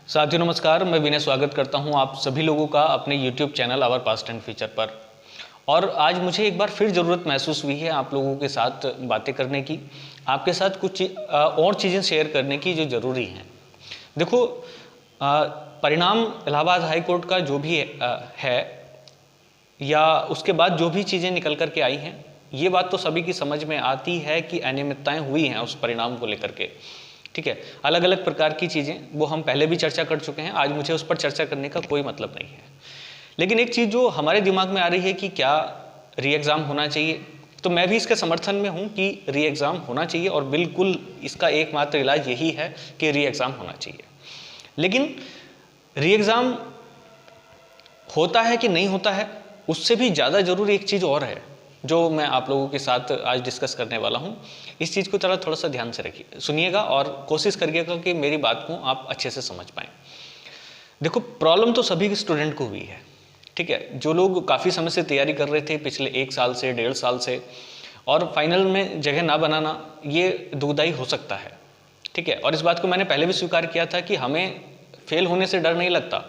साथियों नमस्कार, मैं विनय स्वागत करता हूं आप सभी लोगों का अपने YouTube channel our past and future पर। और आज मुझे एक बार फिर ज़रूरत महसूस हुई है आप लोगों के साथ बातें करने की, आपके साथ कुछ और चीज़ें शेयर करने की जो ज़रूरी हैं। देखो, परिणाम इलाहाबाद हाई कोर्ट का जो भी है या उसके बाद जो भी चीज़ें निकल कर के आई हैं, ये बात तो सभी की समझ में आती है कि अनियमितताएँ हुई हैं उस परिणाम को लेकर के। ठीक है, अलग अलग प्रकार की चीज़ें वो हम पहले भी चर्चा कर चुके हैं, आज मुझे उस पर चर्चा करने का कोई मतलब नहीं है। लेकिन एक चीज़ जो हमारे दिमाग में आ रही है कि क्या री एग्ज़ाम होना चाहिए, तो मैं भी इसके समर्थन में हूँ कि री एग्ज़ाम होना चाहिए और बिल्कुल इसका एकमात्र इलाज यही है कि री एग्ज़ाम होना चाहिए। लेकिन री एग्ज़ाम होता है कि नहीं होता है, उससे भी ज़्यादा ज़रूरी एक चीज़ और है जो मैं आप लोगों के साथ आज डिस्कस करने वाला हूँ। इस चीज़ को थोड़ा सा ध्यान से रखिए, सुनिएगा और कोशिश करिएगा कि मेरी बात को आप अच्छे से समझ पाएँ। देखो, प्रॉब्लम तो सभी स्टूडेंट को हुई है, ठीक है। जो लोग काफ़ी समय से तैयारी कर रहे थे पिछले 1 साल से 1.5 साल से, और फाइनल में जगह ना बनाना ये दुखदाई हो सकता है, ठीक है। और इस बात को मैंने पहले भी स्वीकार किया था कि हमें फेल होने से डर नहीं लगता,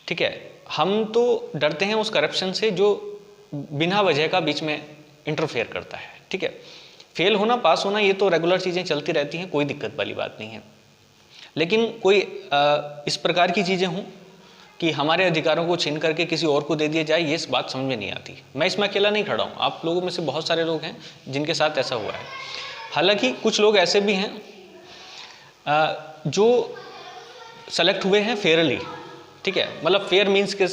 ठीक है। हम तो डरते हैं उस करप्शन से जो बिना वजह का बीच में इंटरफेयर करता है, ठीक है। फेल होना, पास होना, ये तो रेगुलर चीज़ें चलती रहती हैं, कोई दिक्कत वाली बात नहीं है। लेकिन कोई इस प्रकार की चीज़ें हों कि हमारे अधिकारों को छीन करके किसी और को दे दिया जाए, ये इस बात समझ में नहीं आती। मैं इसमें अकेला नहीं खड़ा हूँ, आप लोगों में से बहुत सारे लोग हैं जिनके साथ ऐसा हुआ है। हालांकि कुछ लोग ऐसे भी हैं जो सेलेक्ट हुए हैं फेयरली, ठीक है, मतलब फेयर मीन्स के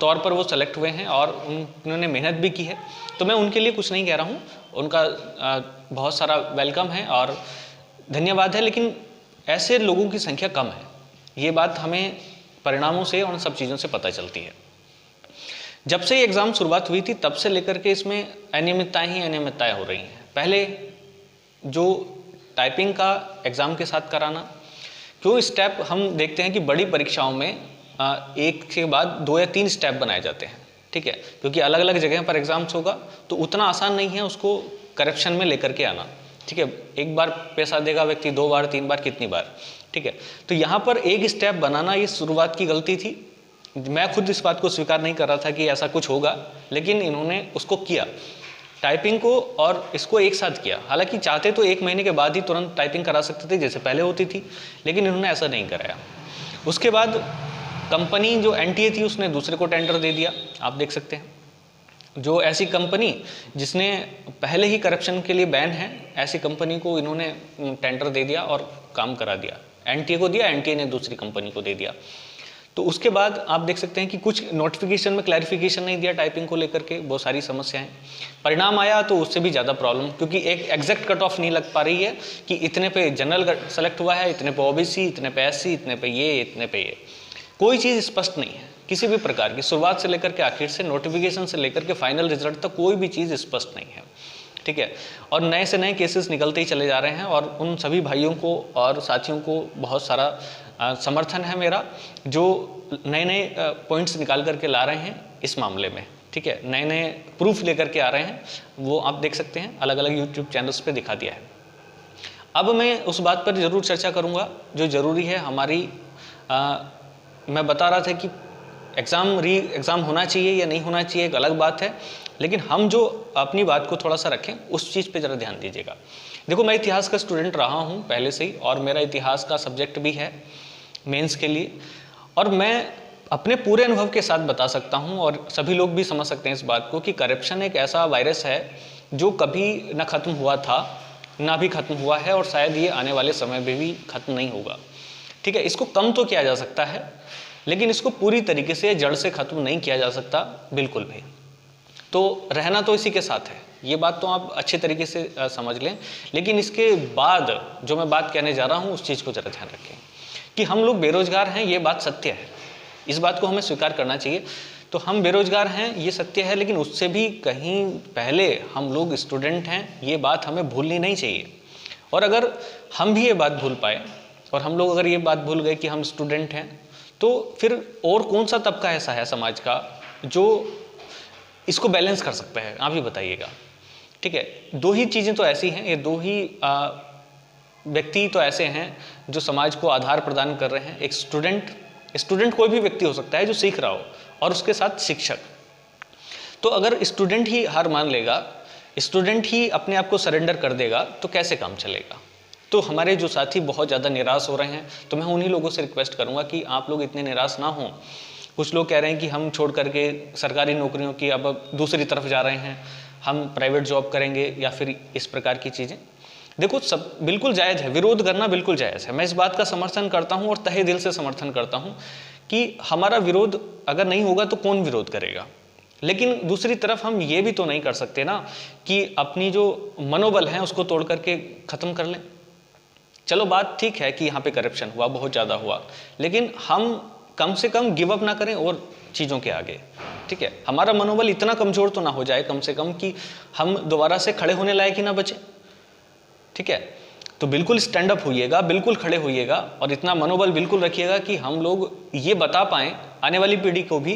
तौर पर वो सेलेक्ट हुए हैं और उन्होंने मेहनत भी की है, तो मैं उनके लिए कुछ नहीं कह रहा हूँ, उनका बहुत सारा वेलकम है और धन्यवाद है। लेकिन ऐसे लोगों की संख्या कम है, ये बात हमें परिणामों से और उन सब चीज़ों से पता चलती है। जब से ये एग्ज़ाम शुरुआत हुई थी तब से लेकर के इसमें अनियमितताएँ ही अनियमितताएँ हो रही हैं। पहले जो टाइपिंग का एग्ज़ाम के साथ कराना, क्यों स्टेप हम देखते हैं कि बड़ी परीक्षाओं में एक के बाद 2 या 3 स्टेप बनाए जाते हैं, ठीक है, क्योंकि अलग अलग जगह पर एग्जाम्स होगा तो उतना आसान नहीं है उसको करप्शन में लेकर के आना, ठीक है। एक बार पैसा देगा व्यक्ति, 2 बार 3 बार, कितनी बार, ठीक है। तो यहाँ पर एक स्टेप बनाना ये शुरुआत की गलती थी। मैं खुद इस बात को स्वीकार नहीं कर रहा था कि ऐसा कुछ होगा, लेकिन इन्होंने उसको किया, टाइपिंग को और इसको एक साथ किया। हालांकि चाहते तो 1 महीने के बाद ही तुरंत टाइपिंग करा सकते थे जैसे पहले होती थी, लेकिन इन्होंने ऐसा नहीं कराया। उसके बाद कंपनी जो एनटीए थी उसने दूसरे को टेंडर दे दिया, आप देख सकते हैं। जो ऐसी कंपनी जिसने पहले ही करप्शन के लिए बैन है, ऐसी कंपनी को इन्होंने टेंडर दे दिया और काम करा दिया। एनटीए को दिया, एनटीए ने दूसरी कंपनी को दे दिया। तो उसके बाद आप देख सकते हैं कि कुछ नोटिफिकेशन में क्लैरिफिकेशन नहीं दिया टाइपिंग को लेकर के, बहुत सारी समस्याएं। परिणाम आया तो उससे भी ज़्यादा प्रॉब्लम, क्योंकि एक एग्जैक्ट कट ऑफ नहीं लग पा रही है कि इतने पे जनरल सेलेक्ट हुआ है, इतने पे ओबीसी, इतने पे एससी, इतने पे ये, इतने पे ये। कोई चीज़ स्पष्ट नहीं है किसी भी प्रकार की, शुरुआत से लेकर के आखिर से, नोटिफिकेशन से लेकर के फाइनल रिजल्ट तक कोई भी चीज़ स्पष्ट नहीं है, ठीक है। और नए से नए केसेस निकलते ही चले जा रहे हैं और उन सभी भाइयों को और साथियों को बहुत सारा समर्थन है मेरा, जो नए नए पॉइंट्स निकाल करके ला रहे हैं इस मामले में, ठीक है। नए नए प्रूफ लेकर के आ रहे हैं, वो आप देख सकते हैं, अलग अलग यूट्यूब चैनल्स पे दिखा दिया है। अब मैं उस बात पर ज़रूर चर्चा करूँगा जो ज़रूरी है हमारी। मैं बता रहा था कि री एग्ज़ाम होना चाहिए या नहीं होना चाहिए एक अलग बात है, लेकिन हम जो अपनी बात को थोड़ा सा रखें उस चीज़ पे ज़रा ध्यान दीजिएगा। देखो, मैं इतिहास का स्टूडेंट रहा हूँ पहले से ही, और मेरा इतिहास का सब्जेक्ट भी है मेंस के लिए, और मैं अपने पूरे अनुभव के साथ बता सकता हूँ और सभी लोग भी समझ सकते हैं इस बात को कि करप्शन एक ऐसा वायरस है जो कभी न ख़त्म हुआ था, ना भी ख़त्म हुआ है, और शायद ये आने वाले समय में भी ख़त्म नहीं होगा, ठीक है। इसको कम तो किया जा सकता है, लेकिन इसको पूरी तरीके से जड़ से ख़त्म नहीं किया जा सकता बिल्कुल भी। तो रहना तो इसी के साथ है, ये बात तो आप अच्छे तरीके से समझ लें। लेकिन इसके बाद जो मैं बात कहने जा रहा हूँ उस चीज़ को ज़रा ध्यान रखें कि हम लोग बेरोजगार हैं, ये बात सत्य है, इस बात को हमें स्वीकार करना चाहिए। तो हम बेरोजगार हैं, ये सत्य है, लेकिन उससे भी कहीं पहले हम लोग स्टूडेंट हैं, ये बात हमें भूलनी नहीं चाहिए। और अगर हम भी ये बात भूल पाए और हम लोग अगर ये बात भूल गए कि हम स्टूडेंट हैं, तो फिर और कौन सा तबका ऐसा है समाज का जो इसको बैलेंस कर सकता है, आप ही बताइएगा, ठीक है। 2 ही चीज़ें तो ऐसी हैं, ये 2 ही व्यक्ति तो ऐसे हैं जो समाज को आधार प्रदान कर रहे हैं। एक स्टूडेंट कोई भी व्यक्ति हो सकता है जो सीख रहा हो, और उसके साथ शिक्षक। तो अगर स्टूडेंट ही हार मान लेगा, स्टूडेंट ही अपने आप को सरेंडर कर देगा, तो कैसे काम चलेगा। तो हमारे जो साथी बहुत ज़्यादा निराश हो रहे हैं, तो मैं उन्हीं लोगों से रिक्वेस्ट करूँगा कि आप लोग इतने निराश ना हों। कुछ लोग कह रहे हैं कि हम छोड़ करके सरकारी नौकरियों की अब दूसरी तरफ जा रहे हैं, हम प्राइवेट जॉब करेंगे या फिर इस प्रकार की चीज़ें। देखो, सब बिल्कुल जायज़ है, विरोध करना बिल्कुल जायज़ है। मैं इस बात का समर्थन करता हूँ और तहे दिल से समर्थन करता हूँ कि हमारा विरोध अगर नहीं होगा तो कौन विरोध करेगा। लेकिन दूसरी तरफ हम ये भी तो नहीं कर सकते ना कि अपनी जो मनोबल है उसको तोड़ करके ख़त्म कर लें। चलो बात ठीक है कि यहाँ पे करप्शन हुआ, बहुत ज़्यादा हुआ, लेकिन हम कम से कम गिव अप ना करें और चीज़ों के आगे, ठीक है। हमारा मनोबल इतना कमज़ोर तो ना हो जाए कम से कम कि हम दोबारा से खड़े होने लायक ही ना बचे, ठीक है। तो बिल्कुल स्टैंड अप होइएगा, बिल्कुल खड़े होइएगा और इतना मनोबल बिल्कुल रखिएगा कि हम लोग ये बता पाएँ आने वाली पीढ़ी को भी,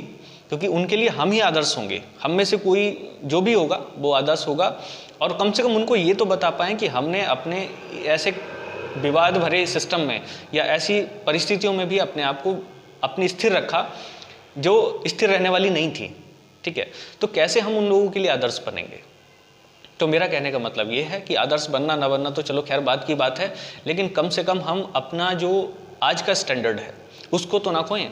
क्योंकि उनके लिए हम ही आदर्श होंगे। हम में से कोई जो भी होगा वो आदर्श होगा, और कम से कम उनको ये तो बता पाएँ कि हमने अपने ऐसे विवाद भरे सिस्टम में या ऐसी परिस्थितियों में भी अपने आप को अपनी स्थिर रखा जो स्थिर रहने वाली नहीं थी, ठीक है। तो कैसे हम उन लोगों के लिए आदर्श बनेंगे। तो मेरा कहने का मतलब ये है कि आदर्श बनना ना बनना तो चलो खैर बात की बात है, लेकिन कम से कम हम अपना जो आज का स्टैंडर्ड है उसको तो ना खोएं।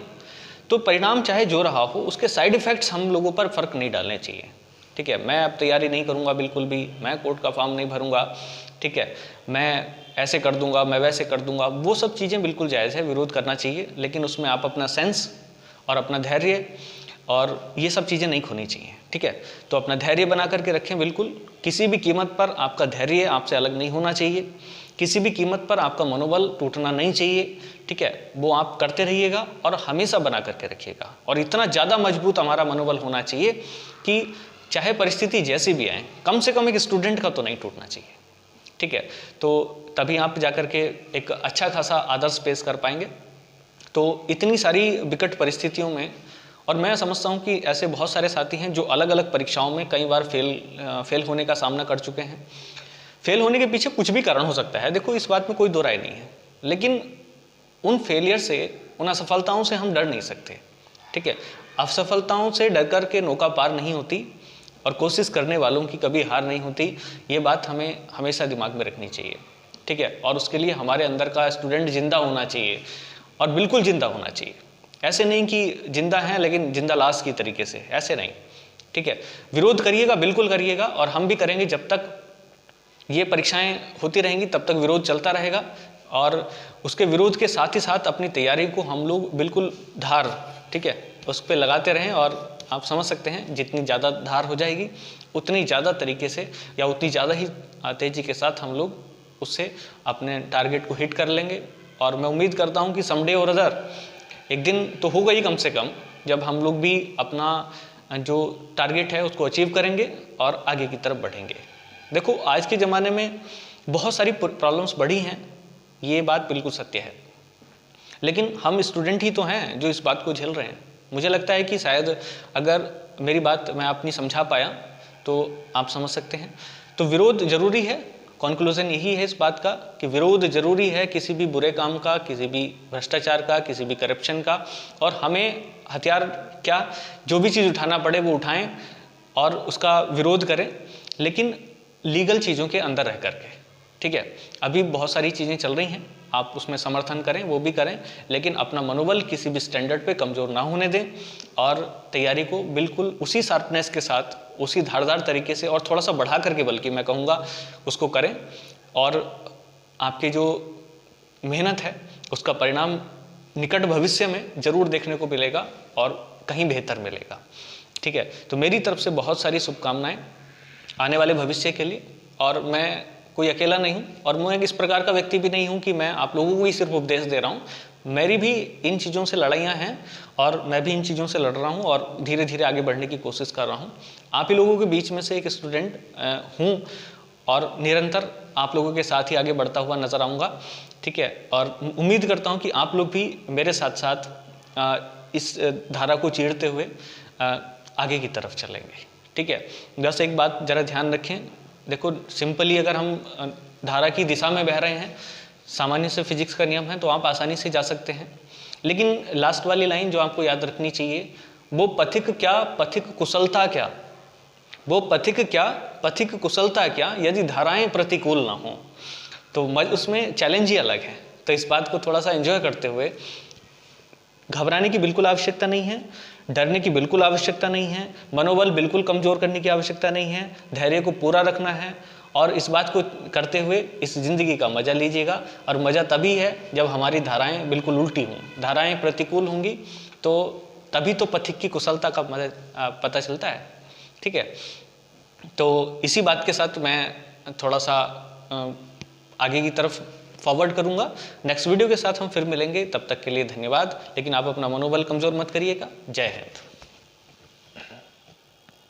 तो परिणाम चाहे जो रहा हो, उसके साइड इफ़ेक्ट्स हम लोगों पर फ़र्क नहीं डालने चाहिए, ठीक है। मैं अब तैयारी नहीं करूँगा बिल्कुल भी, मैं कोर्ट का फॉर्म नहीं भरूँगा, ठीक है, मैं ऐसे कर दूंगा, मैं वैसे कर दूंगा, वो सब चीज़ें बिल्कुल जायज़ है, विरोध करना चाहिए, लेकिन उसमें आप अपना सेंस और अपना धैर्य और ये सब चीज़ें नहीं खोनी चाहिए, ठीक है। तो अपना धैर्य बना करके रखें, बिल्कुल किसी भी कीमत पर आपका धैर्य आपसे अलग नहीं होना चाहिए, किसी भी कीमत पर आपका मनोबल टूटना नहीं चाहिए, ठीक है। वो आप करते रहिएगा और हमेशा बना करके रखिएगा, और इतना ज़्यादा मजबूत हमारा मनोबल होना चाहिए कि चाहे परिस्थिति जैसी भी आए, कम से कम एक स्टूडेंट का तो नहीं टूटना चाहिए, ठीक है। तो तभी आप जाकर के एक अच्छा खासा आदर्श पेश कर पाएंगे। तो इतनी सारी विकट परिस्थितियों में, और मैं समझता हूँ कि ऐसे बहुत सारे साथी हैं जो अलग अलग परीक्षाओं में कई बार फेल होने का सामना कर चुके हैं। फेल होने के पीछे कुछ भी कारण हो सकता है, देखो इस बात में कोई दो राय नहीं है, लेकिन उन फेलियर से, उन असफलताओं से हम डर नहीं सकते, ठीक है। असफलताओं से डर कर के नौका पार नहीं होती, और कोशिश करने वालों की कभी हार नहीं होती। ये बात हमें हमेशा दिमाग में रखनी चाहिए, ठीक है। और उसके लिए हमारे अंदर का स्टूडेंट जिंदा होना चाहिए, और बिल्कुल जिंदा होना चाहिए। ऐसे नहीं कि जिंदा हैं लेकिन जिंदा लाश की तरीके से, ऐसे नहीं, ठीक है। विरोध करिएगा, बिल्कुल करिएगा, और हम भी करेंगे। जब तक ये परीक्षाएं होती रहेंगी तब तक विरोध चलता रहेगा, और उसके विरोध के साथ ही साथ अपनी तैयारी को हम लोग बिल्कुल धार, ठीक है, उस पर लगाते रहें। और आप समझ सकते हैं जितनी ज़्यादा धार हो जाएगी उतनी ज़्यादा तरीके से या उतनी ज़्यादा ही तेज़ी के साथ हम लोग उससे अपने टारगेट को हिट कर लेंगे। और मैं उम्मीद करता हूँ कि समडे और अदर एक दिन तो होगा ही कम से कम, जब हम लोग भी अपना जो टारगेट है उसको अचीव करेंगे और आगे की तरफ बढ़ेंगे। देखो आज के ज़माने में बहुत सारी प्रॉब्लम्स बढ़ी हैं, ये बात बिल्कुल सत्य है, लेकिन हम स्टूडेंट ही तो हैं जो इस बात को झेल रहे हैं। मुझे लगता है कि शायद अगर मेरी बात मैं अपनी समझा पाया तो आप समझ सकते हैं। तो विरोध जरूरी है, कॉन्क्लूजन यही है इस बात का कि विरोध जरूरी है किसी भी बुरे काम का, किसी भी भ्रष्टाचार का, किसी भी करप्शन का। और हमें हथियार क्या, जो भी चीज़ उठाना पड़े वो उठाएं और उसका विरोध करें, लेकिन लीगल चीज़ों के अंदर रह करके, ठीक है। अभी बहुत सारी चीज़ें चल रही हैं, आप उसमें समर्थन करें, वो भी करें, लेकिन अपना मनोबल किसी भी स्टैंडर्ड पे कमज़ोर ना होने दें, और तैयारी को बिल्कुल उसी शार्पनेस के साथ, उसी धारदार तरीके से और थोड़ा सा बढ़ा करके बल्कि मैं कहूँगा उसको करें। और आपकी जो मेहनत है उसका परिणाम निकट भविष्य में ज़रूर देखने को मिलेगा और कहीं बेहतर मिलेगा, ठीक है। तो मेरी तरफ से बहुत सारी शुभकामनाएँ आने वाले भविष्य के लिए। और मैं कोई अकेला नहीं हूँ, और मैं इस प्रकार का व्यक्ति भी नहीं हूँ कि मैं आप लोगों को ही सिर्फ उपदेश दे रहा हूँ। मेरी भी इन चीज़ों से लड़ाइयाँ हैं और मैं भी इन चीज़ों से लड़ रहा हूँ और धीरे धीरे आगे बढ़ने की कोशिश कर रहा हूँ। आप ही लोगों के बीच में से एक स्टूडेंट हूँ और निरंतर आप लोगों के साथ ही आगे बढ़ता हुआ नज़र आऊँगा, ठीक है। और उम्मीद करता हूँ कि आप लोग भी मेरे साथ साथ इस धारा को चीरते हुए आगे की तरफ चलेंगे, ठीक है। बस एक बात ज़रा ध्यान रखें, देखो सिंपली अगर हम धारा की दिशा में बह रहे हैं सामान्य से फिजिक्स का नियम है, तो आप आसानी से जा सकते हैं। लेकिन लास्ट वाली लाइन जो आपको याद रखनी चाहिए, वो पथिक क्या पथिक कुशलता क्या, वो पथिक क्या पथिक कुशलता क्या यदि धाराएं प्रतिकूल ना हो। तो उसमें चैलेंज ही अलग है। तो इस बात को थोड़ा सा एंजॉय करते हुए, घबराने की बिल्कुल आवश्यकता नहीं है, डरने की बिल्कुल आवश्यकता नहीं है, मनोबल बिल्कुल कमजोर करने की आवश्यकता नहीं है, धैर्य को पूरा रखना है और इस बात को करते हुए इस जिंदगी का मजा लीजिएगा। और मजा तभी है जब हमारी धाराएं बिल्कुल उल्टी हों, धाराएं प्रतिकूल होंगी तो तभी तो पथिक की कुशलता का पता चलता है। ठीक है, तो इसी बात के साथ मैं थोड़ा सा आगे की तरफ फॉरवर्ड करूंगा। नेक्स्ट वीडियो के साथ हम फिर मिलेंगे, तब तक के लिए धन्यवाद। लेकिन आप अपना मनोबल कमजोर मत करिएगा। जय हिंद।